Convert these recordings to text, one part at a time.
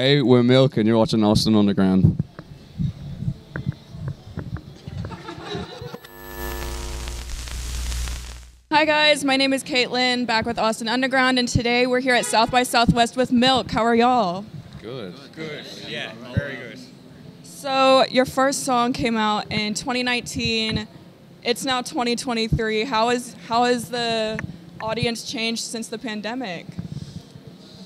Hey, we're Milk, and you're watching Austin Underground. Hi guys, my name is Kaitlyn, back with Austin Underground, and today we're here at South by Southwest with Milk. How are y'all? Good. Good. Yeah, very good. So your first song came out in 2019. It's now 2023. How has the audience changed since the pandemic?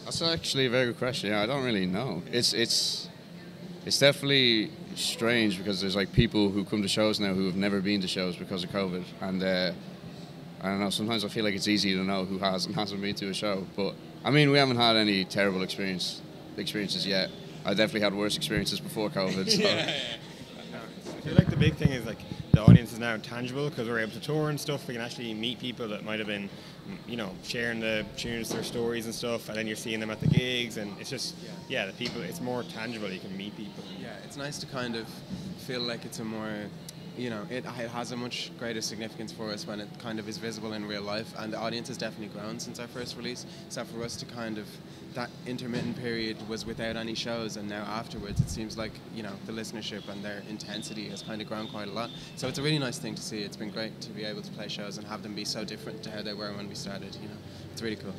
That's actually a very good question. Yeah, I don't really know. It's definitely strange because there's like people who come to shows now who have never been to shows because of COVID, and I don't know. Sometimes I feel like it's easy to know who has and hasn't been to a show. But I mean, we haven't had any terrible experiences yet. I definitely had worse experiences before COVID. So. I feel like the big thing is like the audience is now tangible because we're able to tour and stuff. We can actually meet people that might have been, sharing the tunes, their stories and stuff, and then you're seeing them at the gigs, and it's just, the people. It's more tangible. You can meet people. Yeah, it's nice to kind of feel like it's a more, it has a much greater significance for us when it kind of is visible in real life, and the audience has definitely grown since our first release. So for us to kind of, that intermittent period was without any shows, and now afterwards it seems like, the listenership and their intensity has kind of grown quite a lot. So it's a really nice thing to see. It's been great to be able to play shows and have them be so different to how they were when we started, It's really cool.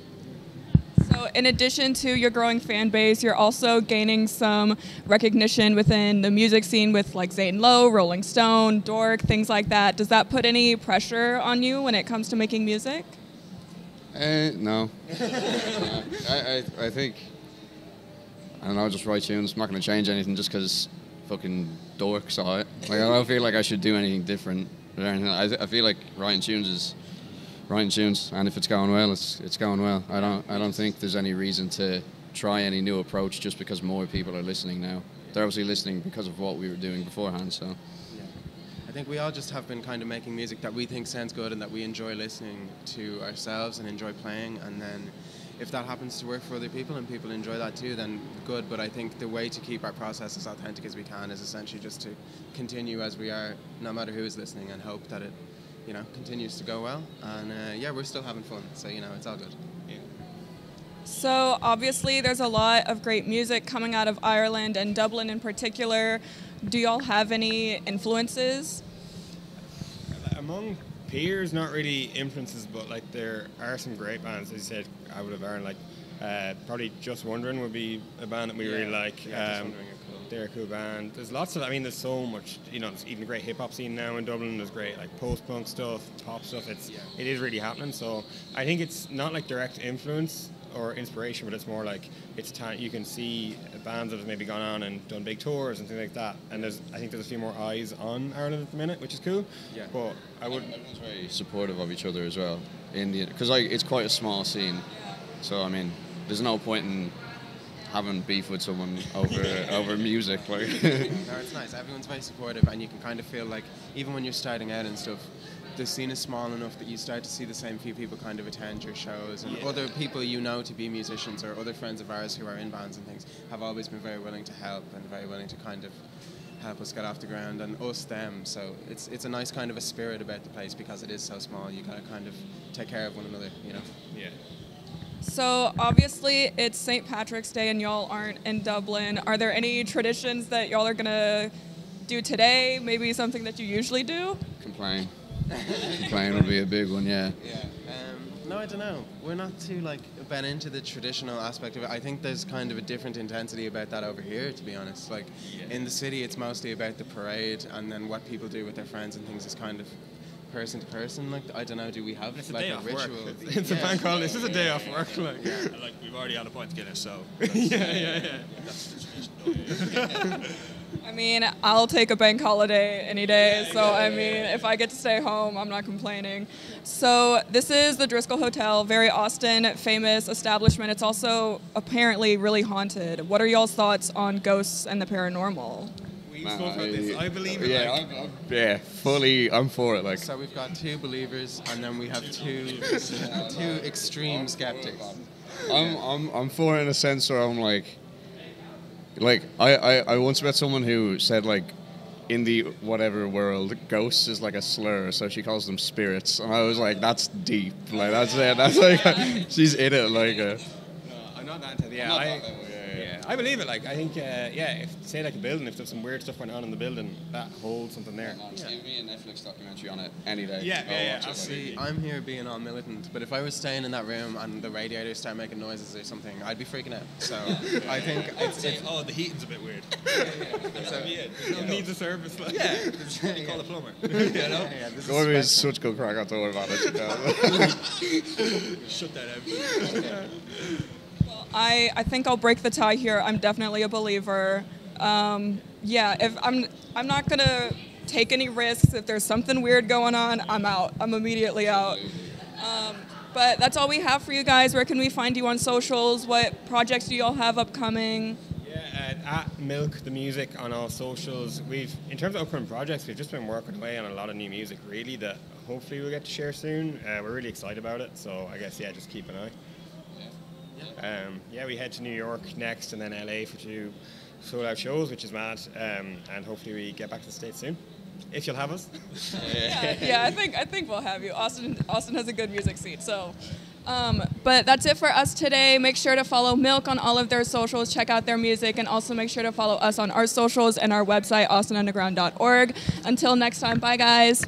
So in addition to your growing fan base, you're also gaining some recognition within the music scene with like Zane Lowe, Rolling Stone, Dork, things like that. Does that put any pressure on you when it comes to making music? No. I think, I don't know, just write tunes. I'm not going to change anything just because fucking Dork saw it. Like, I don't feel like I should do anything different or anything. I feel like writing tunes, and if it's going well, it's going well. I don't think there's any reason to try any new approach just because more people are listening now. They're obviously listening because of what we were doing beforehand, so. I think we all just have been kind of making music that we think sounds good and that we enjoy listening to ourselves and enjoy playing, and then if that happens to work for other people and people enjoy that too, then good. But I think the way to keep our process as authentic as we can is essentially just to continue as we are, no matter who is listening, and hope that it continues to go well. And we're still having fun, so it's all good. Yeah. So obviously there's a lot of great music coming out of Ireland and Dublin in particular. Do y'all have any influences? Among peers, not really influences, but like there are some great bands. As you said, out of Ireland, like probably Just Wondering would be a band that we really like. They're a cool band. There's lots of, there's so much, there's even a great hip hop scene now in Dublin. There's great like post-punk stuff, pop stuff. It is really happening. So I think it's not like direct influence or inspiration, but it's more like you can see bands that have maybe gone on and done big tours and things like that. And I think there's a few more eyes on Ireland at the minute, which is cool. Yeah. But everyone's very supportive of each other as well, because it's quite a small scene. So there's no point in having beef with someone over music. Like. No, it's nice. Everyone's very supportive, and you can kind of feel like even when you're starting out and stuff, the scene is small enough that you start to see the same few people kind of attend your shows, and other people to be musicians or other friends of ours who are in bands and things have always been very willing to help and very willing to kind of help us get off the ground, and us them. So it's a nice kind of a spirit about the place because it is so small. You gotta kind of take care of one another, Yeah. So obviously it's St. Patrick's Day and y'all aren't in Dublin. Are there any traditions that y'all are gonna do today? Maybe something that you usually do? Complain would be a big one, yeah. Yeah. No, I don't know. We're not too bent into the traditional aspect of it. I think there's kind of a different intensity about that over here, to be honest. Like in the city, it's mostly about the parade, and then what people do with their friends and things is kind of person to person. Like I don't know, do we have it's like a ritual? It's a bank holiday. This is a day off work. Like we've already had a pint together, so. yeah. I'll take a bank holiday any day, so if I get to stay home, I'm not complaining. So this is the Driscoll Hotel, very Austin famous establishment. It's also apparently really haunted. What are y'all's thoughts on ghosts and the paranormal? I believe it. Yeah, fully. I'm for it. Like. So we've got two believers, and then we have two extreme skeptics. I'm for it in a sense where I'm like I once met someone who said like in the whatever world, ghosts is like a slur, so she calls them spirits, and I was like, that's deep. Like that's it. That's like she's in it. Like. No, I'm not that. Yeah, Yeah, I believe it. Like, I think, if say like a building, if there's some weird stuff going on in the building, that holds something there. Give me a Netflix documentary on it any day. Yeah, I'll watch it. See, I'm here being all militant, but if I was staying in that room and the radiators start making noises or something, I'd be freaking out. So I think it's the heating's a bit weird. It needs a service. Like. Yeah, you call the plumber. You know? Gorby is such good crack. I thought about it. Shut that out. I think I'll break the tie here. I'm definitely a believer. If I'm not gonna take any risks. If there's something weird going on, I'm out. I'm immediately out. But that's all we have for you guys. Where can we find you on socials? What projects do you all have upcoming? Yeah, at Milk the Music on all socials. In terms of upcoming projects, we've just been working away on a lot of new music, really, that hopefully we'll get to share soon. We're really excited about it, so I guess, just keep an eye. We head to New York next and then LA for 2 sold-out shows, which is mad, and hopefully we get back to the States soon, if you'll have us. I think we'll have you. Austin has a good music scene, so. But that's it for us today. Make sure to follow Milk on all of their socials, check out their music, and also make sure to follow us on our socials and our website, austinunderground.org. Until next time, bye guys.